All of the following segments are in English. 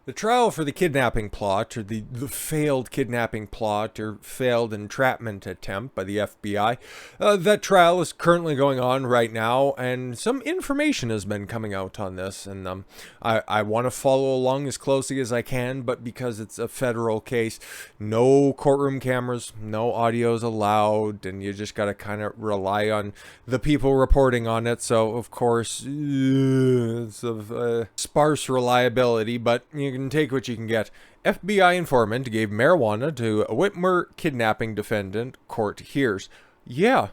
The trial for the kidnapping plot, or the failed kidnapping plot, or failed entrapment attempt by the FBI, that trial is currently going on right now, and some information has been coming out on this, and I want to follow along as closely as I can, but because it's a federal case, no courtroom cameras, no audios allowed, and you just got to kind of rely on the people reporting on it, so of course, it's of sparse reliability, but you can take what you can get. FBI informant gave marijuana to a Whitmer kidnapping defendant, court hears. Yeah,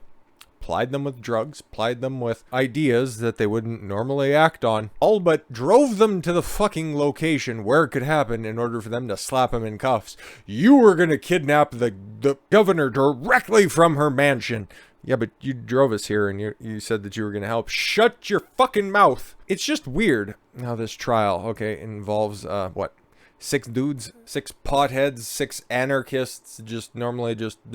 plied them with drugs, plied them with ideas that they wouldn't normally act on, all but drove them to the fucking location where it could happen in order for them to slap him in cuffs. You were gonna kidnap the governor directly from her mansion. Yeah, but you drove us here and you said that you were going to help. Shut your fucking mouth. It's just weird how this trial, okay, involves, 6 dudes, 6 potheads, 6 anarchists, just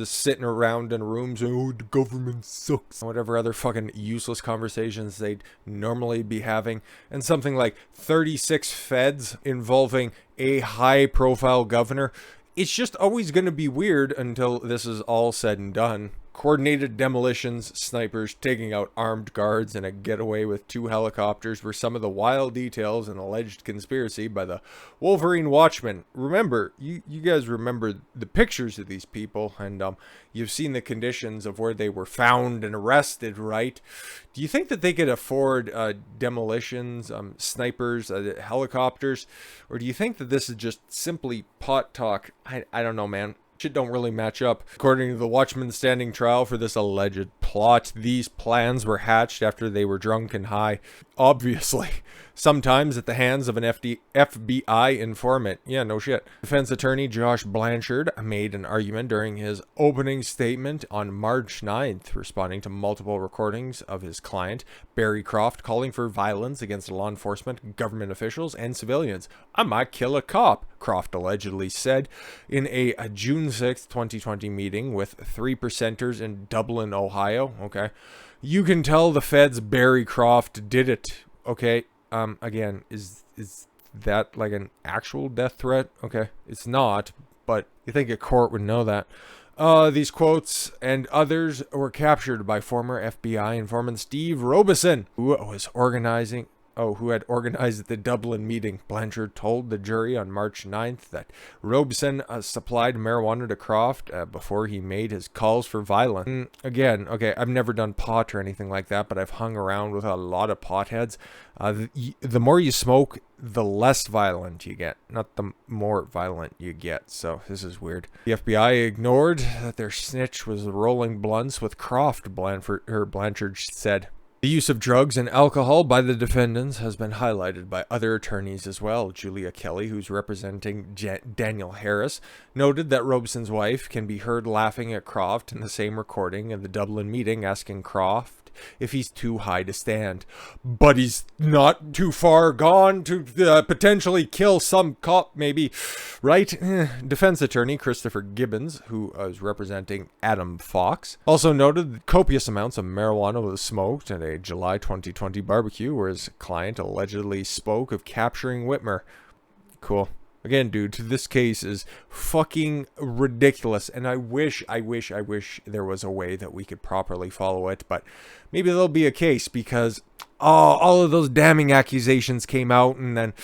sitting around in a room saying, oh, the government sucks. Whatever other fucking useless conversations they'd normally be having. And something like 36 feds involving a high-profile governor. It's just always going to be weird until this is all said and done. Coordinated demolitions, snipers taking out armed guards, and a getaway with 2 helicopters were some of the wild details and alleged conspiracy by the Wolverine Watchmen. Remember, you guys remember the pictures of these people, and you've seen the conditions of where they were found and arrested, right? Do you think that they could afford demolitions, snipers, helicopters, or do you think that this is just simply pot talk? I don't know, man. Shit don't really match up. According to the Watchmen standing trial for this alleged plot, these plans were hatched after they were drunk and high. Obviously. Sometimes at the hands of an FBI informant. Yeah, no shit. Defense attorney Josh Blanchard made an argument during his opening statement on March 9th, responding to multiple recordings of his client, Barry Croft, calling for violence against law enforcement, government officials, and civilians. I might kill a cop, Croft allegedly said in a June 6th, 2020 meeting with 3 percenters in Dublin, Ohio. Okay. You can tell the feds Barry Croft did it. Okay. Again, is that like an actual death threat? Okay, it's not, but you think a court would know that. These quotes and others were captured by former FBI informant Steve Robeson, who had organized the Dublin meeting. Blanchard told the jury on March 9th that Robeson supplied marijuana to Croft before he made his calls for violence. Again, okay, I've never done pot or anything like that, but I've hung around with a lot of potheads. The more you smoke, the less violent you get, not the more violent you get. So this is weird. The FBI ignored that their snitch was rolling blunts with Croft, Blanchard said. The use of drugs and alcohol by the defendants has been highlighted by other attorneys as well. Julia Kelly, who's representing Daniel Harris, noted that Robeson's wife can be heard laughing at Croft in the same recording of the Dublin meeting, asking Croft if he's too high to stand. But he's not too far gone to potentially kill some cop, maybe, right? Defense attorney Christopher Gibbons, who is representing Adam Fox, also noted that copious amounts of marijuana was smoked at a July 2020 barbecue where his client allegedly spoke of capturing Whitmer. Cool. Again, dude, this case is fucking ridiculous, and I wish there was a way that we could properly follow it, but maybe there'll be a case because all of those damning accusations came out, and then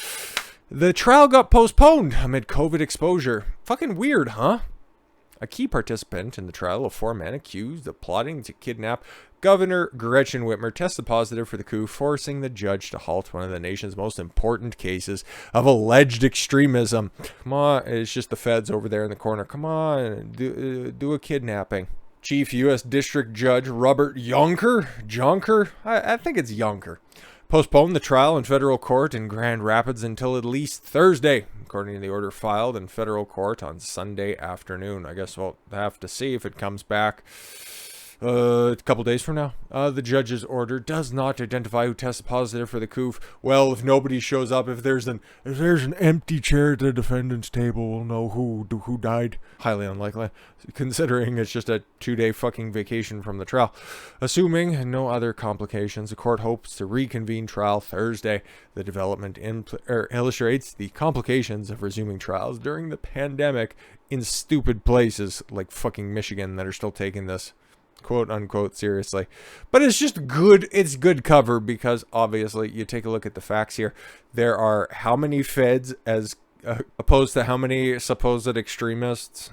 the trial got postponed amid COVID exposure. Fucking weird, huh? A key participant in the trial of 4 men accused of plotting to kidnap Governor Gretchen Whitmer tested positive for the coup, forcing the judge to halt one of the nation's most important cases of alleged extremism. Come on, it's just the feds over there in the corner. Come on, do a kidnapping. Chief U.S. District Judge Robert Jonker? I think it's Yonker. Postponed the trial in federal court in Grand Rapids until at least Thursday, according to the order filed in federal court on Sunday afternoon. I guess we'll have to see if it comes back A couple days from now. The judge's order does not identify who tested positive for the coof. Well, if nobody shows up, if there's an empty chair at the defendant's table, we'll know who died. Highly unlikely, considering it's just a 2-day fucking vacation from the trial. Assuming no other complications, the court hopes to reconvene trial Thursday. The development illustrates the complications of resuming trials during the pandemic in stupid places like fucking Michigan that are still taking this quote unquote seriously. But it's just good, it's good cover, because obviously you take a look at the facts here. There are how many feds as opposed to how many supposed extremists?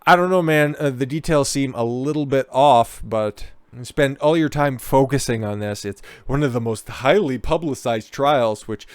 I don't know, man. The details seem a little bit off, but spend all your time focusing on this. It's one of the most highly publicized trials, which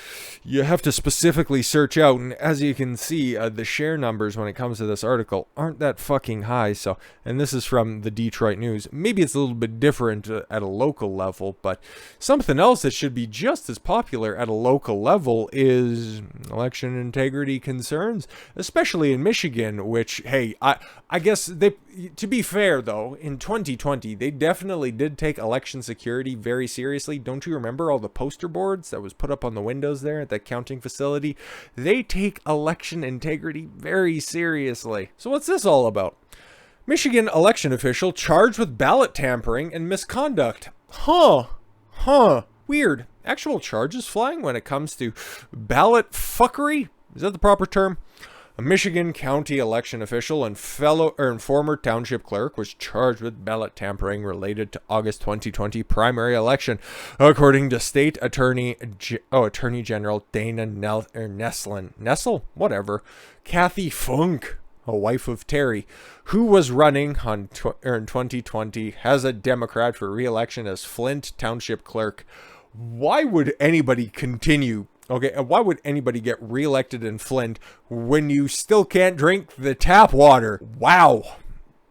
you have to specifically search out. And as you can see, the share numbers when it comes to this article aren't that fucking high. So, and this is from the Detroit News. Maybe it's a little bit different at a local level, but something else that should be just as popular at a local level is election integrity concerns, especially in Michigan, which, hey, I guess they, to be fair though, in 2020, they definitely did take election security very seriously. Don't you remember all the poster boards that was put up on the windows there at that counting facility? They take election integrity very seriously. So what's this all about? Michigan election official charged with ballot tampering and misconduct. Weird. Actual charges flying when it comes to ballot fuckery? Is that the proper term? A Michigan county election official and former township clerk was charged with ballot tampering related to August 2020 primary election, according to State Attorney General Dana Kathy Funk, a wife of Terry, who was running in 2020 as a Democrat for re-election as Flint township clerk. Why would anybody continue? Okay, and why would anybody get reelected in Flint when you still can't drink the tap water? Wow.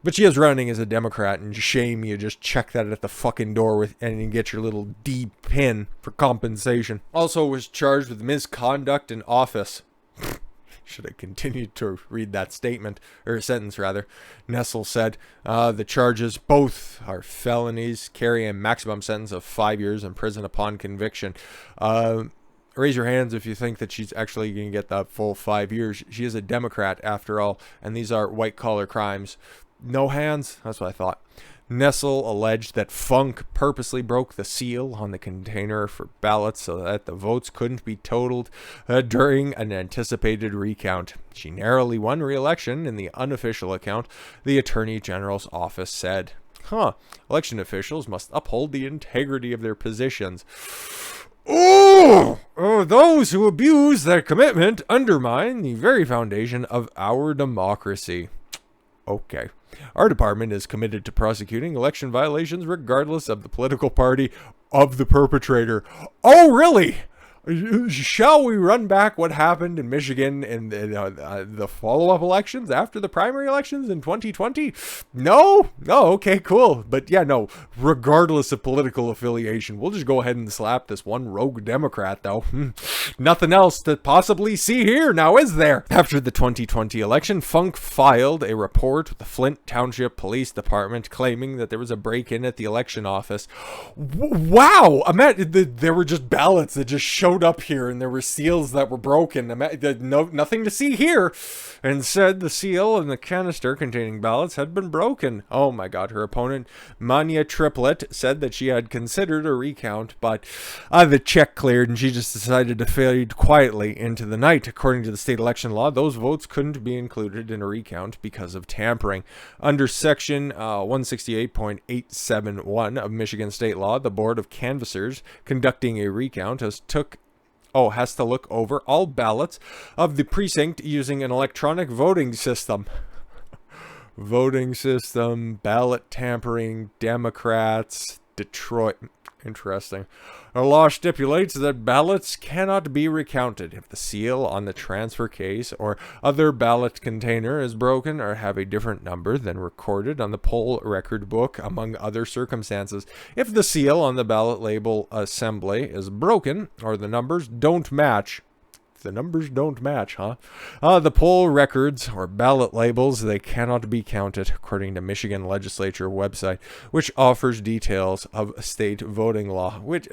But she is running as a Democrat, and shame you just check that at the fucking door and you get your little D pin for compensation. Also was charged with misconduct in office. Should have continued to read that statement, or sentence rather. Nessel said, the charges both are felonies, carry a maximum sentence of 5 years in prison upon conviction. Raise your hands if you think that she's actually going to get that full 5 years. She is a Democrat after all, and these are white-collar crimes. No hands? That's what I thought. Nessel alleged that Funk purposely broke the seal on the container for ballots so that the votes couldn't be totaled during an anticipated recount. She narrowly won re-election in the unofficial account, the Attorney General's office said. Election officials must uphold the integrity of their positions. Those who abuse their commitment undermine the very foundation of our democracy. Okay. Our department is committed to prosecuting election violations regardless of the political party of the perpetrator. Oh, really? Shall we run back what happened in Michigan in the follow-up elections after the primary elections in 2020? No? Oh, okay, cool. But yeah, no, regardless of political affiliation, we'll just go ahead and slap this one rogue Democrat, though. Nothing else to possibly see here now, is there? After the 2020 election, Funk filed a report with the Flint Township Police Department claiming that there was a break-in at the election office. Wow! There were just ballots that just showed up here, and there were seals that were broken. Nothing to see here, and said the seal and the canister containing ballots had been broken. Oh my god. Her opponent, Manya Triplett, said that she had considered a recount, but the check cleared and she just decided to fade quietly into the night. According to the state election law, those votes couldn't be included in a recount because of tampering. Under section 168.871 of Michigan state law, the board of canvassers conducting a recount has to look over all ballots of the precinct using an electronic voting system. Ballot tampering, Democrats, Detroit. Interesting. Our law stipulates that ballots cannot be recounted if the seal on the transfer case or other ballot container is broken or have a different number than recorded on the poll record book, among other circumstances. If the seal on the ballot label assembly is broken or the numbers don't match, The numbers don't match, huh? The poll records, or ballot labels, they cannot be counted, according to Michigan legislature website, which offers details of state voting law, which,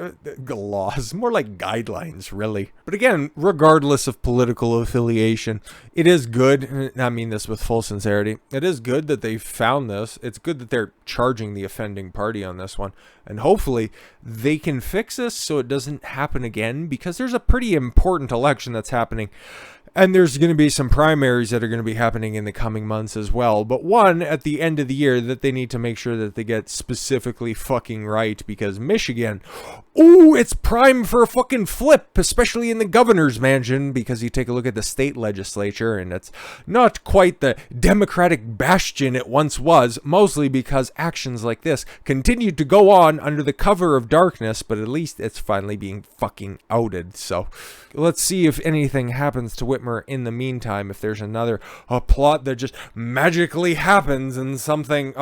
laws, more like guidelines, really. But again, regardless of political affiliation, it is good, and I mean this with full sincerity, it is good that they found this. It's good that they're charging the offending party on this one, and hopefully they can fix this so it doesn't happen again, because there's a pretty important election that's happening, and there's going to be some primaries that are going to be happening in the coming months as well, but one at the end of the year that they need to make sure that they get specifically fucking right, because Michigan, ooh, it's prime for a fucking flip, especially in the governor's mansion, because you take a look at the state legislature and it's not quite the Democratic bastion it once was, mostly because actions like this continued to go on under the cover of darkness, but at least it's finally being fucking outed. So let's see if anything happens to Whitmer in the meantime, if there's another plot that just magically happens and something,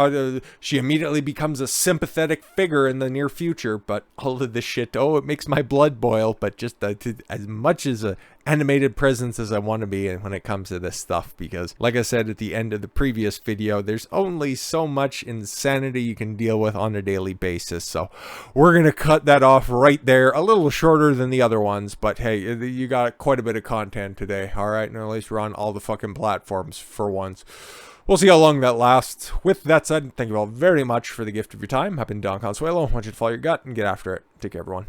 she immediately becomes a sympathetic figure in the near future. But all of this shit, it makes my blood boil, but just as much as a animated presence as I want to be when it comes to this stuff, because like I said at the end of the previous video, there's only so much insanity you can deal with on a daily basis. So we're gonna cut that off right there, a little shorter than the other ones, but hey, you got quite a bit of content today. All right, and at least we're on all the fucking platforms for once. We'll see how long that lasts. With that said, thank you all very much for the gift of your time. I've been Don Consuelo. I want you to follow your gut and get after it. Take care, everyone.